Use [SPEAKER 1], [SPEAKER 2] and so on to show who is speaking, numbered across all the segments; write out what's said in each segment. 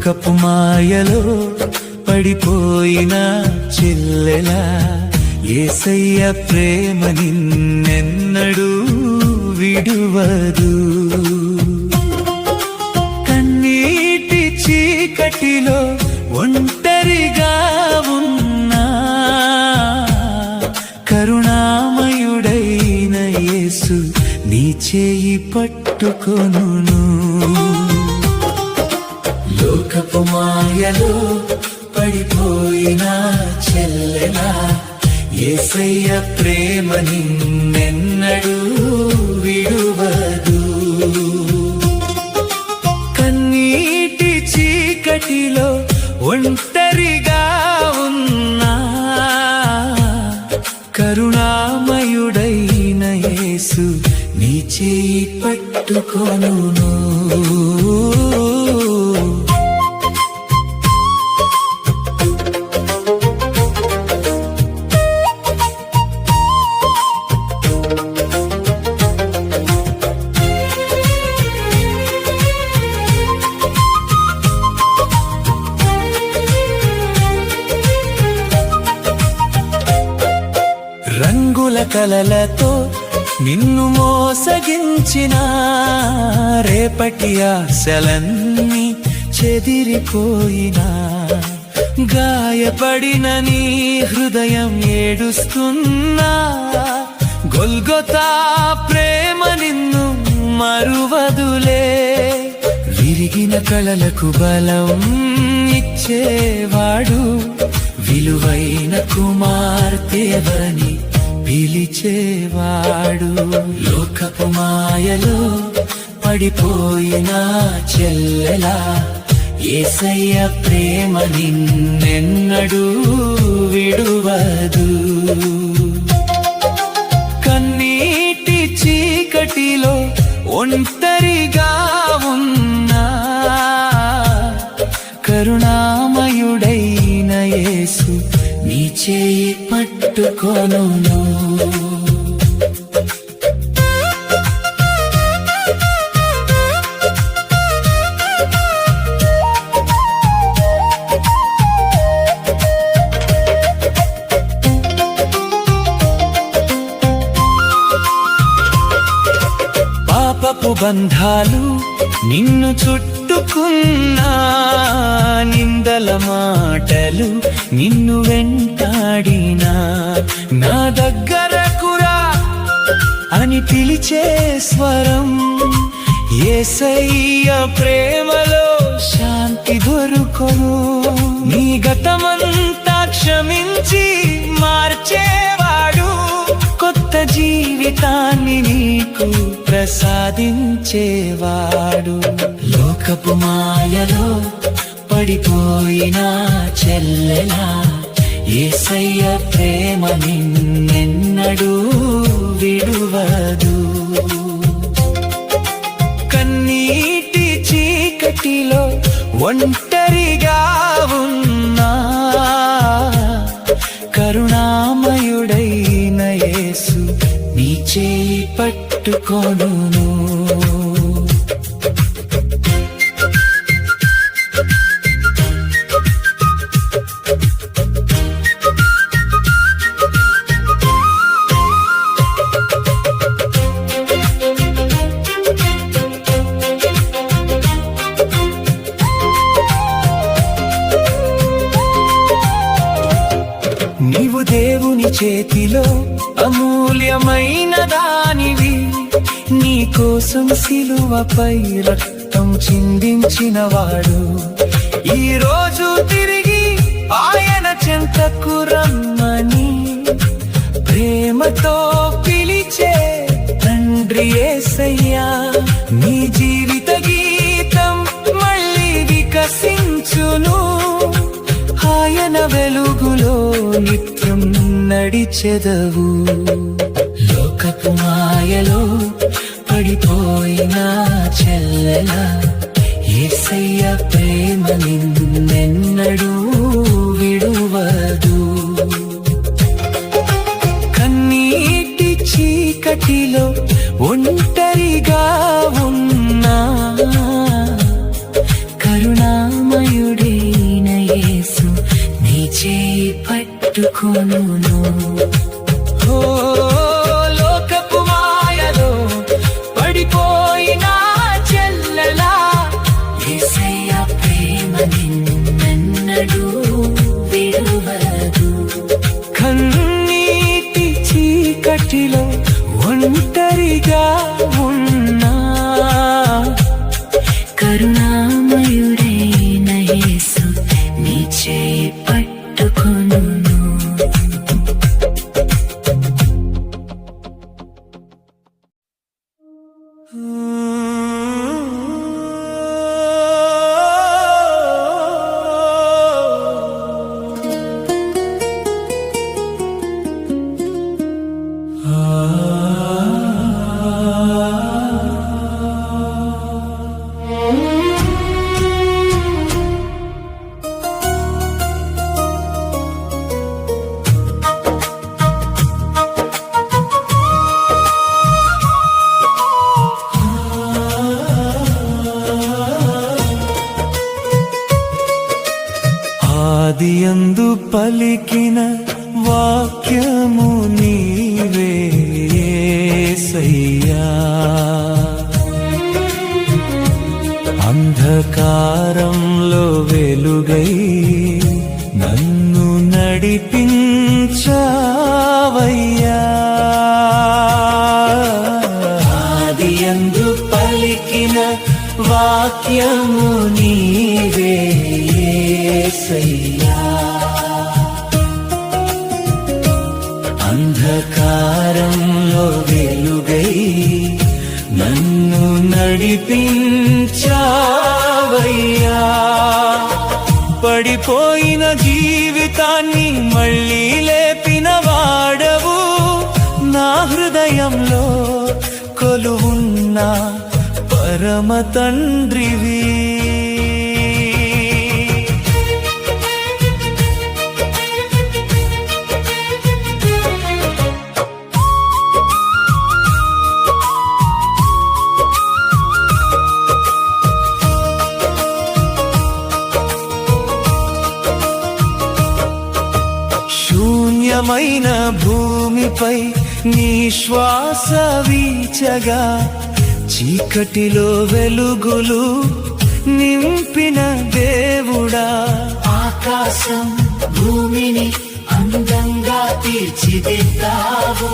[SPEAKER 1] లోకపు మాయలో పడిపోయిన చెల్లెలా యేసయ్య ప్రేమ నిన్నెన్నడూ విడువదు. కన్నీటి చీకటిలో ఒంటరిగా ఉన్నా కరుణామయుడైన యేసు నీ చేయి పట్టుకొనును. లోకపు మాయలో పడిపోయిన చెల్లెలా యేసయ్య ప్రేమ నిన్నెన్నడూ విడువదు. కన్నీటి చీకటిలో ఒంటరిగా ఉన్నా కరుణామయుడైన యేసు నీ చేయి పట్టుకొనును. రంగుల కలలతో నిన్ను మోసగించిన రేపటి ఆశలన్నీ చెదిరిపోయినా గాయపడిన నీ హృదయం ఏడుస్తున్నా గొల్గొతా ప్రేమ నిన్ను మరువదులే. విరిగిన కళలకు బలం ఇచ్చేవాడు విలువైన కుమార్తెవని పిలిచేవాడు. లోకపు మాయలో పడిపోయిన చెల్లెలా యేసయ్య ప్రేమ నిన్నెన్నడూ విడువదు. కన్నీటి చీకటిలో ఒంటరిగా ఉన్నా కరుణామయుడైన యేసు నీ చేయి పట్టుకొనును. పాపపు బంధాలు నిన్ను చుట్టుకున్నా నిందల మాటలు నిన్ను వెంటాడినా నా దగ్గరకు రా అని పిలిచే స్వరం యేసయ్య ప్రేమలో శాంతి దొరుకును. నీ గతమంతా క్షమించి మార్చేవాడు కొత్త జీవితాన్ని నీకు ప్రసాదించేవాడు. లోకపు మాయలో పడిపోయిన చెల్లెలా యేసయ్య ప్రేమ నిన్నెన్నడూ విడువదు. కన్నీటి చీకటిలో ఒంటరిగా ఉన్నా కరుణామయుడైన యేసు నీ చేయి పట్టుకొనును. నీవు దేవుని చేతిలో అమూల్యమైన దానివి. నీ కోసం సిలువపై రక్తం చిందించినవాడు ఈ రోజు తిరిగి ఆయన చెంతకు రమ్మని ప్రేమతో పిలిచే తండ్రి యేసయ్యా. నీ జీవిత గీతం మళ్ళీ వికసించును. ఆయన వెలుగులో నిత్యం నడిచెదవు. లోకపు మాయలో పడిపోయిన చెల్లెలా యేసయ్య ప్రేమ నిన్నెన్నడూ విడువదు. కన్నీటి చీకటిలో ఒంటరిగా ఉన్నా కరుణామయ
[SPEAKER 2] చేయి పట్టుకొనును.
[SPEAKER 1] ఓ లోకపు మాయలో పడిపోయిన చెల్లెలా,
[SPEAKER 2] యేసయ్య ప్రేమ నిన్నెన్నడూ విడువదు.
[SPEAKER 1] కన్నీటి చీకటిలో ఒంటరిగా ఉన్నా,
[SPEAKER 2] కరుణామయుడైన యేసు నీ చేయి పట్టుకొనును.
[SPEAKER 1] ఆదియందు పలికిన వాక్యము నీవే యేసయ్యా, అంధకారంలో వెలుగై నన్ను నడిపించావయ్యా. ఆదియందు పలికిన వాక్యము నీవే యేసయ్యా, అంధకారంలో వెలుగై నన్ను నడిపించావయ్యా. పడిపోయిన జీవితాన్ని మళ్ళీ లేపిన వాడవు, నా హృదయంలో కొలువున్న పరమ తండ్రివి. శూన్యమైన భూమిపై నీ శ్వాస వీచగా, చీకటిలో వెలుగులు నింపిన దేవుడా.
[SPEAKER 2] ఆకాశం భూమిని అందంగా తీర్చిదిద్దావు,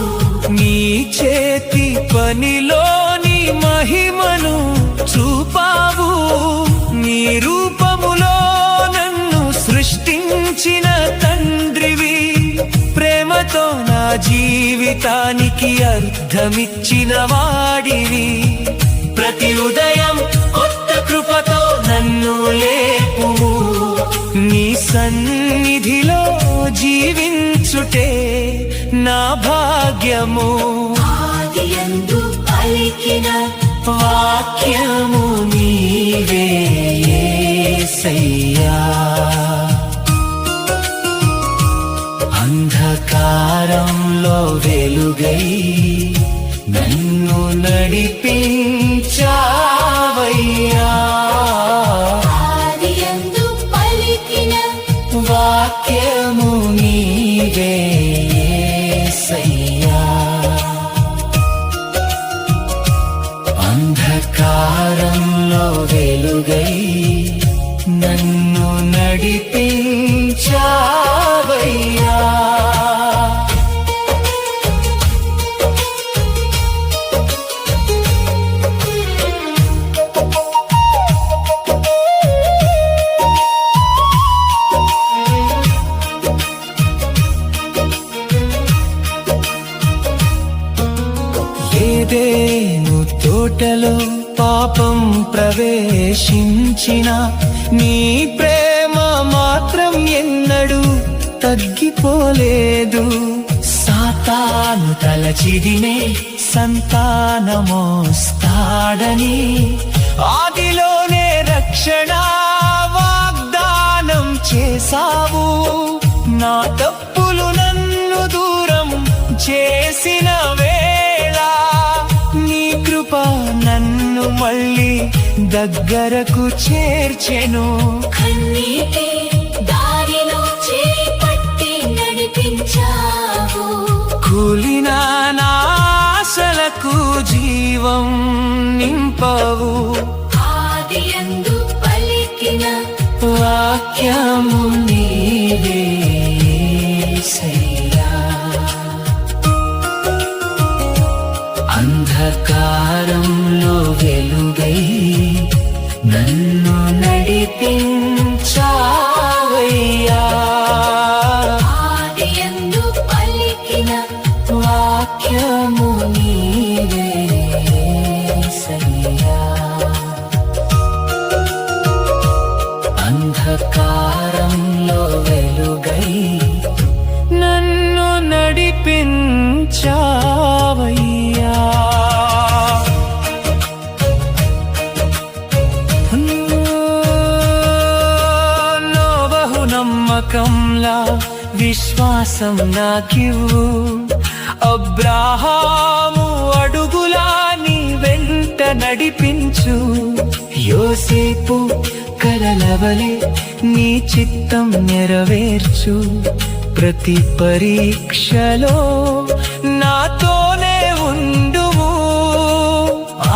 [SPEAKER 1] నీ చేతి పనిలోని మహిమను చూపావు. నీ రూపములో నన్ను సృష్టించిన తండ్రివి, ప్రేమతో నా జీవితానికి అర్థమిచ్చిన వాడివి. ప్రతి ఉదయం కొత్త కృపతో నన్ను లేపుము, నీ సన్నిధిలో జీవించుటే నా భాగ్యము.
[SPEAKER 2] ఆదియందు పలికిన
[SPEAKER 1] వాక్యము నీవే యేసయ్యా, అంధకారంలో వెలుగై నన్ను నడిపించావయ్యా.
[SPEAKER 2] ఆదియందు పలికిన
[SPEAKER 1] వాక్యము నీవే యేసయ్యా, అంధకారంలో వెలుగై నన్ను నడిపించావయ్యా. ఏదెను తోటలో పాపం ప్రవేశించిన, నీ ప్రేమ మాత్రం ఎన్నడూ తగ్గిపోలేదు. సాతాను తలచిదినే సంతానమోస్తాడని, ఆదిలోనే రక్షణ వాగ్దానం చేసావు. నా తప్పులు నన్ను దూరం చేసిన వేళ, నీ కృప నన్ను మళ్ళీ దగ్గరకు చేర్చెను.
[SPEAKER 2] కన్నీటి దారిలో చేయి
[SPEAKER 1] నడిపించావయ్యా. నోవహు నమ్మకంలా విశ్వాసం నాకివ్వు, అబ్రాహాము అడుగులా నీ వెంట నడిపించు. యోసేపు కలలవలే నీ చిత్తం నెరవేర్చు. ప్రతి పరీక్షలో నాతోనే ఉండువు.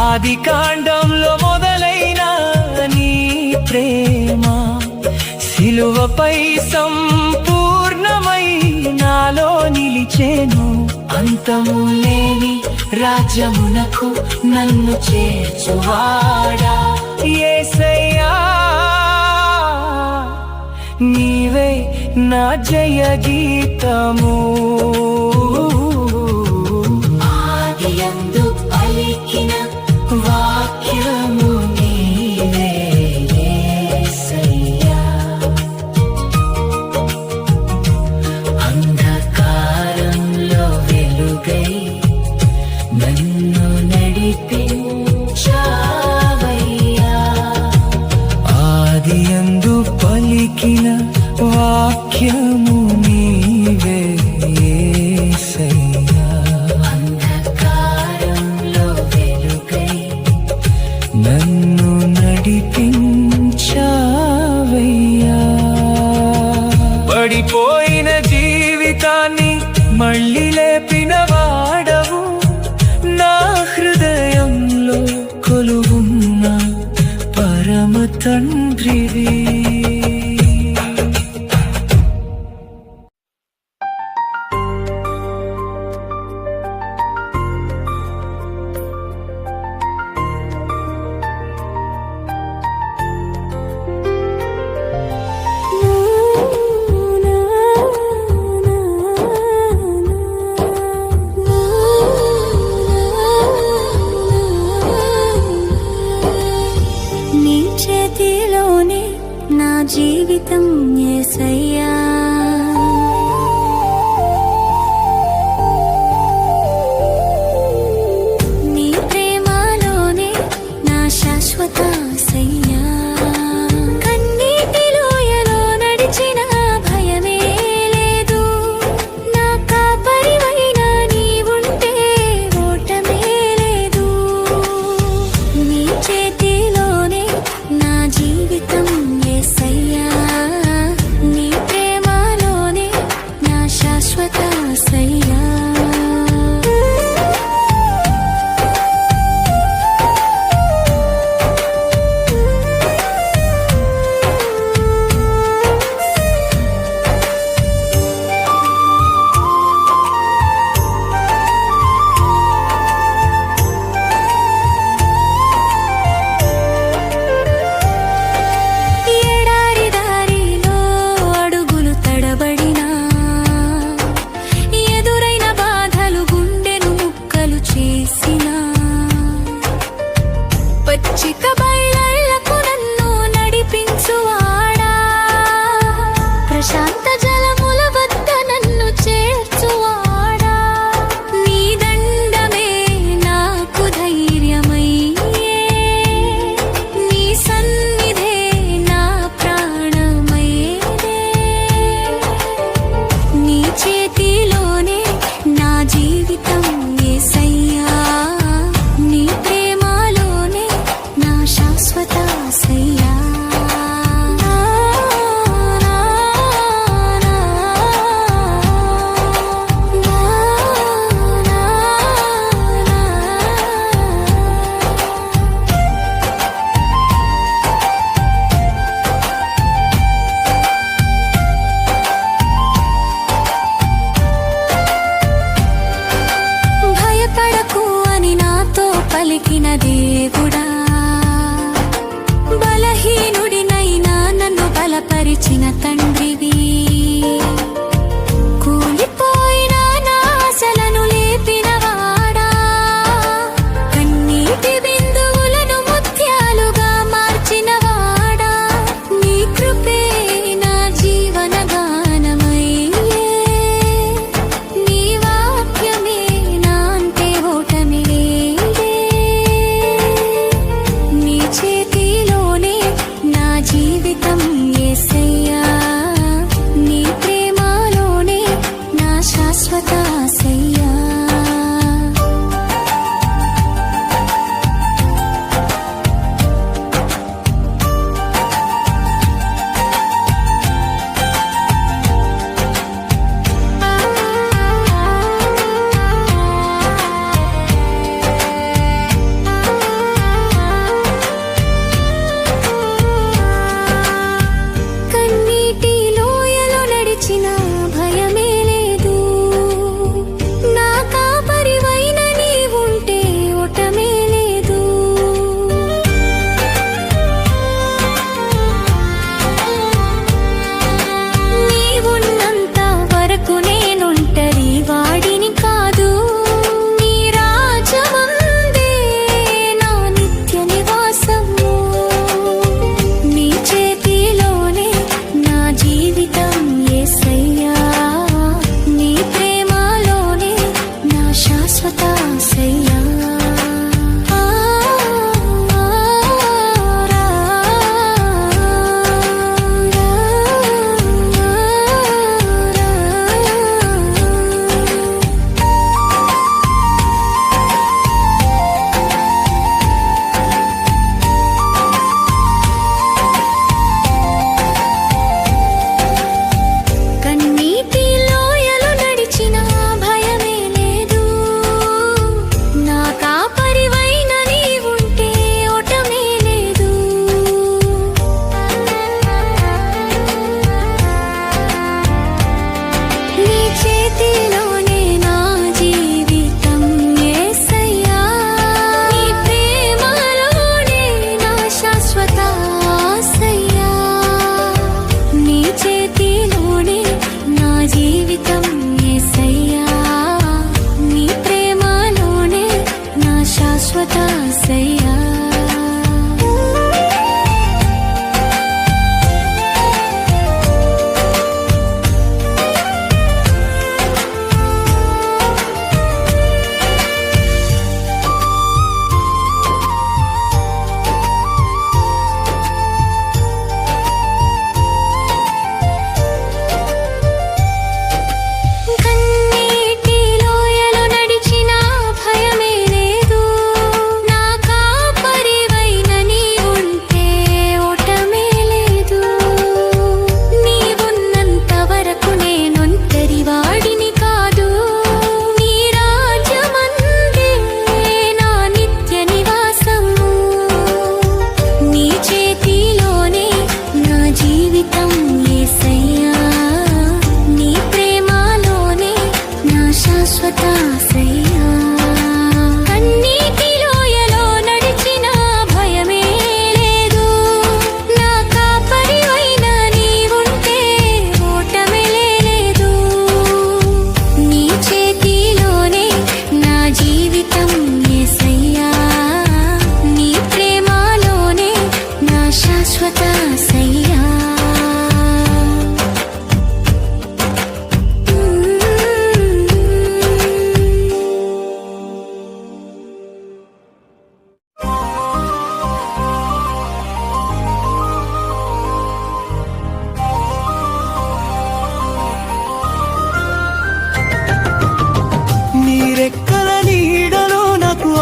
[SPEAKER 1] ఆది కాండంలో మొదలైన నీ ప్రేమ సిలువపై సంపూర్ణమై నాలో నిలిచేను. అంతము లేని రాజ్యమునకు నన్ను చేర్చువాడా యేసయ్యా, నీవే నా జయ గీతము.
[SPEAKER 2] ఆదియందు పలికిన వాక్యము నీవే యేసయ్యా. అంధకారంలో వెలుగై నన్ను నడిపించావయ్యా.
[SPEAKER 1] ఆదియందు పలికిన వాక్యము నీవే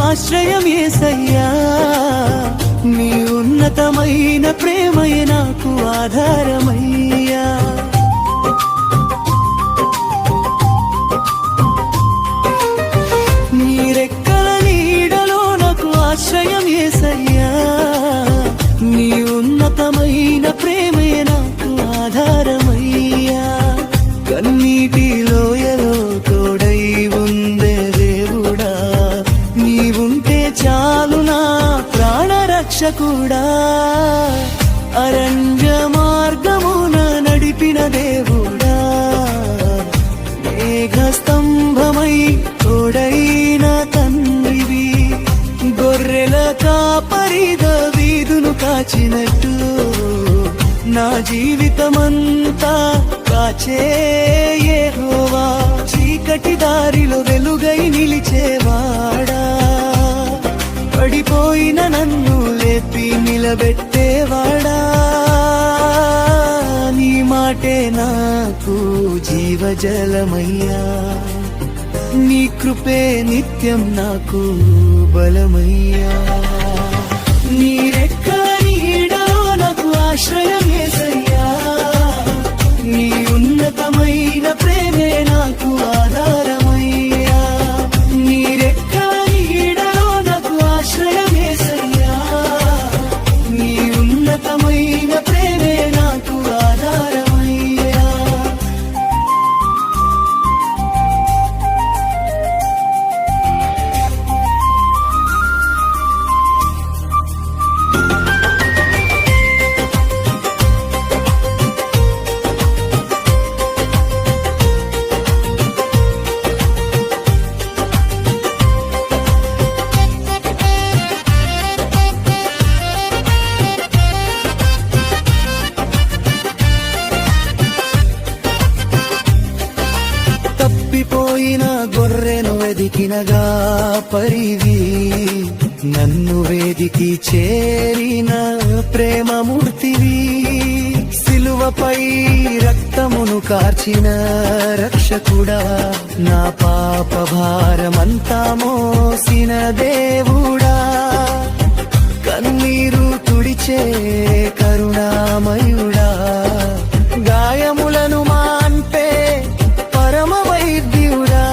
[SPEAKER 1] ఆశ్రయం యేసయ్యా, నీ ఉన్నతమైన ప్రేమయే నాకు ఆధారమయ్యా. నీ రెక్కల నీడలో నాకు ఆశ్రయం యేసయ్యా, నీ ఉన్నతమైన ప్రేమయే నాకు ఆధారమయ్యా. కన్నీటి లోయలో తోడై ఉందే దేవుడా, నీవుంటే చాలు నా ప్రాణ రక్షకుడా. అరణ్య మార్గమున నడిపిన దేవుడా, మేఘ స్తంభమై తోడైన తండ్రివి. గొర్రెల కాపరిద వీధును కాచినట్టు నా జీవితమంతా కాచే యెహోవా. చీకటి దారిలో వెలుగై నిలిచేవాడా, పడిపోయిన నన్ను లేపి నిలబెట్టేవాడా. నీ మాటే నాకు జీవజలమయ్యా, నీ కృపే నిత్యం నాకు బలమయ్యా. నీ రెక్కల నీడలో నాకు ఆశ్రయం యేసయ్యా, నీ ఉన్నతమైన ప్రేమే నాకు ఆధారమయ్యా. నీ రెక్కల నీడలో నాకు ఆశ్రయం యేసయ్యా, నీ ఉన్నతమైన ప్రేమే నాకు ఆధారమయ్యా. తప్పిపోయిన గొర్రెను వెదికినగా పరివి, నన్ను వేదికి చేరిన ప్రేమమూర్తివి. సిలువపై రక్తమును కార్చిన రక్షకుడా, నా పాప భారమంతా మోసిన దేవుడా. కన్నీరు తుడిచే కరుణామయుడా, గాయములను మాన్పే పరమ వైద్యుడా.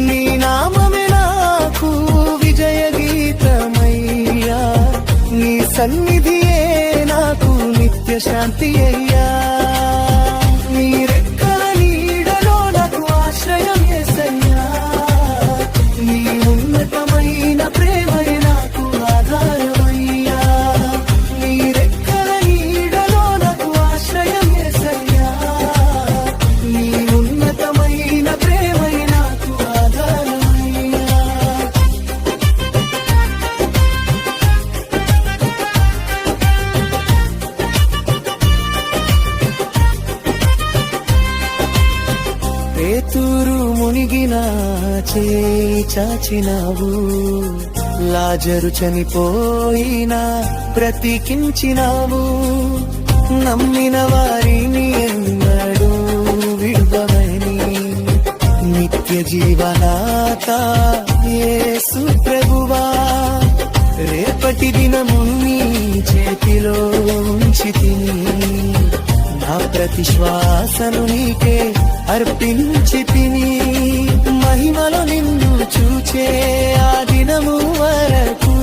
[SPEAKER 1] నీ నామమే నాకు విజయ గీతమయ్యా, నీ సన్నిధియే నాకు నిత్య శాంతి అయ్యా. నీ రెక్కల నీడలో నాకు ఆశ్రయం యేసయ్యా, నీ ఉన్నతమైన ప్రేమయే నాకు ఆధారమయ్యా. నీ రెక్కల నీడలో నాకు ఆశ్రయం యేసయ్యా, నీ ఉన్నతమైన ప్రేమయే నాకు ఆధారమయ్యా. పేతురు మునిగిన చేయి చాచినావు, లాజరు చనిపోయినా బ్రతికించినావు. నమ్మిన వారిని ఎన్నడూ విడువమని నిత్య జీవనాత యేసు ప్రభువా. రేపటి దినము నీ చేతిలో ఉంచితిని, నా ప్రతి శ్వాసను నీకే అర్పించితిని. మహిమలో నిన్ను చూచే ఆ దినము వరకు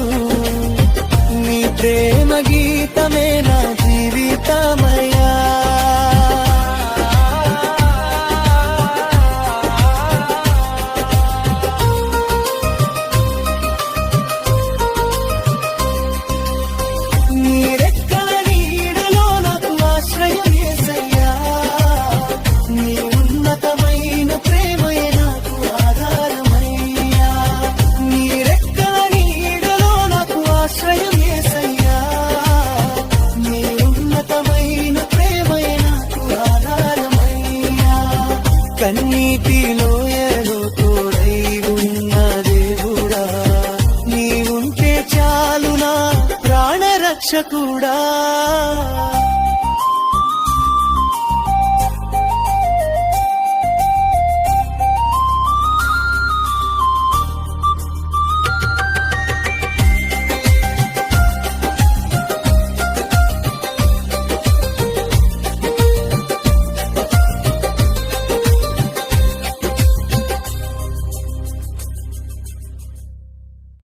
[SPEAKER 1] నీ ప్రేమ గీతమే నా జీవితమయ్యా. నీ రెక్కల నీడలో నాకు ఆశ్రయం యేసయ్యా, నీ ఉన్నతమైన ప్రేమయే నాకు ఆధారమయ్యా. నీ రెక్కల నీడలో నాకు ఆశ్రయం యేసయ్యా, నీ ఉన్నతమైన ప్రేమయే నాకు ఆధారమయ్యా. కన్నీటి లోయలో తోడై ఉన్న దేవుడా, నీవుంటే చాలు నా ప్రాణ రక్షకుడా.